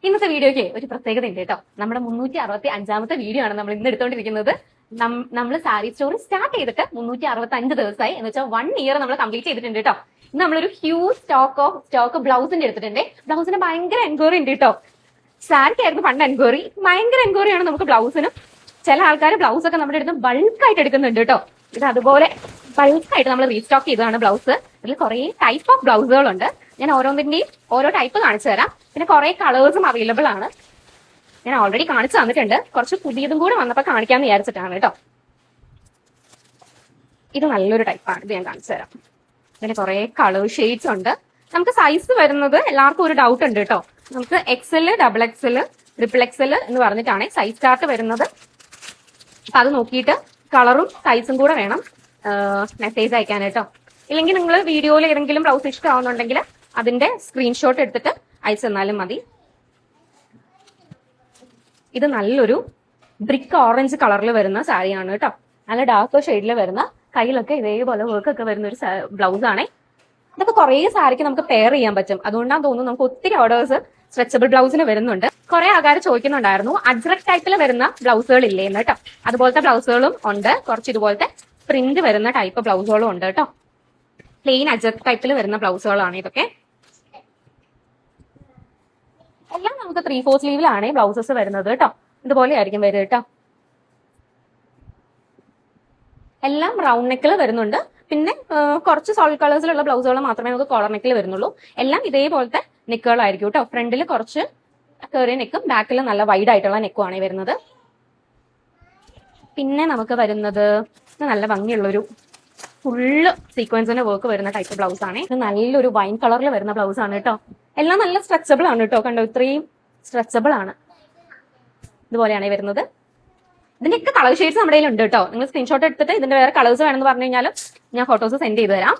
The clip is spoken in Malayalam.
ഇന്നത്തെ വീഡിയോയ്ക്ക് ഒരു പ്രത്യേകത ഉണ്ട് കേട്ടോ. നമ്മുടെ 365ാമത്തെ വീഡിയോ ആണ് നമ്മൾ ഇന്ന് എടുത്തോണ്ടിരിക്കുന്നത്. നമ്മൾ സാരി സ്റ്റോർ സ്റ്റാർട്ട് ചെയ്തിട്ട് 365 ദിവസമായി, എന്ന് വെച്ചാൽ 1 ഇയർ നമ്മൾ കംപ്ലീറ്റ് ചെയ്തിട്ടുണ്ട് കേട്ടോ. ഇന്ന് നമ്മളൊരു ഹ്യൂജ് സ്റ്റോക്ക് ബ്ലൗസിന്റെ എടുത്തിട്ടുണ്ട്. ബ്ലൗസിന് ഭയങ്കര എൻക്വയറി ഉണ്ട് കേട്ടോ. സാരിക്കായിരുന്നു പണ്ട് എൻക്വയറി, ഭയങ്കര എൻക്വയറിയാണ് നമുക്ക് ബ്ലൗസിനും. ചില ആൾക്കാർ ബ്ലൗസ് ഒക്കെ നമ്മുടെ അടുത്ത് ബൾക്കായിട്ട് എടുക്കുന്നുണ്ട് കേട്ടോ. ഇത് അതുപോലെ ബൾക്കായിട്ട് നമ്മൾ റീസ്റ്റോക്ക് ചെയ്തതാണ് ബ്ലൗസ്. ഇതിൽ കുറെ ടൈപ്പ് ഓഫ് ബ്ലൗസുകളുണ്ട്. ഞാൻ ഓരോന്നിന്റെയും ഓരോ ടൈപ്പ് കാണിച്ചു തരാം. പിന്നെ കുറെ കളേഴ്സും അവൈലബിൾ ആണ്. ഞാൻ ഓൾറെഡി കാണിച്ചു തന്നിട്ടുണ്ട്. കുറച്ച് പുതിയതും കൂടെ വന്നപ്പോൾ കാണിക്കാന്ന് വിചാരിച്ചിട്ടാണ് കേട്ടോ. ഇത് നല്ലൊരു ടൈപ്പാണ്, ഇത് ഞാൻ കാണിച്ചു തരാം. പിന്നെ കുറെ കളർ ഷെയ്ഡ്സ് ഉണ്ട്. നമുക്ക് സൈസ് വരുന്നത് എല്ലാവർക്കും ഒരു ഡൗട്ട് ഉണ്ട് കേട്ടോ. നമുക്ക് XL, XXL, XXL എന്ന് പറഞ്ഞിട്ടാണ് സൈസ് ചാർട്ട് വരുന്നത്. അപ്പൊ അത് നോക്കിയിട്ട് കളറും സൈസും കൂടെ വേണം മെസ്സേജ് അയക്കാൻ കേട്ടോ. ഇല്ലെങ്കിൽ നിങ്ങൾ വീഡിയോയിൽ ഏതെങ്കിലും ബ്ലൗസ് ഇഷ്ടമാവുന്നുണ്ടെങ്കിൽ അതിന്റെ സ്ക്രീൻഷോട്ട് എടുത്തിട്ട് അയച്ചു തന്നാലും മതി. ഇത് നല്ലൊരു ബ്രിക്ക് ഓറഞ്ച് കളറിൽ വരുന്ന സാരിയാണ് കേട്ടോ. നല്ല ഡാർക്ക് ഷെയ്ഡിൽ വരുന്ന, കയ്യിലൊക്കെ ഇതേപോലെ വർക്ക് ഒക്കെ വരുന്ന ഒരു ബ്ലൗസ് ആണ്. ഇതൊക്കെ കുറെ സാരിക്ക് നമുക്ക് പെയർ ചെയ്യാൻ പറ്റും. അതുകൊണ്ടാണ് തോന്നുന്നു നമുക്ക് ഒത്തിരി ഓർഡേഴ്സ് സ്ട്രെച്ചബിൾ ബ്ലൗസിന് വരുന്നുണ്ട്. കുറെ ആൾക്കാർ ചോദിക്കുന്നുണ്ടായിരുന്നു അജ്രക് ടൈപ്പിൽ വരുന്ന ബ്ലൗസുകൾ ഇല്ലേന്ന് കേട്ടോ. അതുപോലത്തെ ബ്ലൗസുകളും ഉണ്ട്. കുറച്ച് ഇതുപോലത്തെ പ്രിന്റ് വരുന്ന ടൈപ്പ് ബ്ലൗസുകളും ഉണ്ട് കേട്ടോ. പ്ലെയിൻ അജ്രക് ടൈപ്പിൽ വരുന്ന ബ്ലൗസുകളാണ് ഇതൊക്കെ. എല്ലാം നമുക്ക് 3/4 സ്ലീവിലാണ് ബ്ലൗസസ് വരുന്നത് കേട്ടോ. ഇതുപോലെ ആയിരിക്കും വരിക കേട്ടോ. എല്ലാം റൗണ്ട് നെക്കിൽ വരുന്നുണ്ട്. പിന്നെ കുറച്ച് സോളിഡ് കളേഴ്സിലുള്ള ബ്ലൗസുകൾ മാത്രമേ നമുക്ക് കോളർ നെക്കിൽ വരുന്നുള്ളൂ. എല്ലാം ഇതേപോലത്തെ നെക്കുകളായിരിക്കും കേട്ടോ. ഫ്രണ്ടിൽ കുറച്ച് കയറിയ നെക്കും ബാക്കിൽ നല്ല വൈഡ് ആയിട്ടുള്ള നെക്കുമാണ് വരുന്നത്. പിന്നെ നമുക്ക് വരുന്നത് നല്ല ഭംഗിയുള്ളൊരു ഫുള്ള് സീക്വൻസിന്റെ വർക്ക് വരുന്ന ടൈപ്പ് ബ്ലൗസ് ആണ്. ഇത് നല്ലൊരു വൈൻ കളറിൽ വരുന്ന ബ്ലൗസ് ആണ് കേട്ടോ. എല്ലാം നല്ല സ്ട്രെച്ചബിൾ ആണ് കേട്ടോ. കണ്ടോ, ഇത്രയും സ്ട്രെച്ചബിൾ ആണ്. ഇതുപോലെയാണ് വരുന്നത്. ഇതിന്റെയൊക്കെ കളർ ഷെയ്ഡ്സ് നമ്മുടെ കയ്യിൽ ഉണ്ട് കേട്ടോ. നിങ്ങൾ സ്ക്രീൻഷോട്ട് എടുത്തിട്ട് ഇതിന്റെ വേറെ കളേഴ്സ് വേണമെന്ന് പറഞ്ഞു കഴിഞ്ഞാൽ ഞാൻ ഫോട്ടോസ് സെൻഡ് ചെയ്ത് തരാം.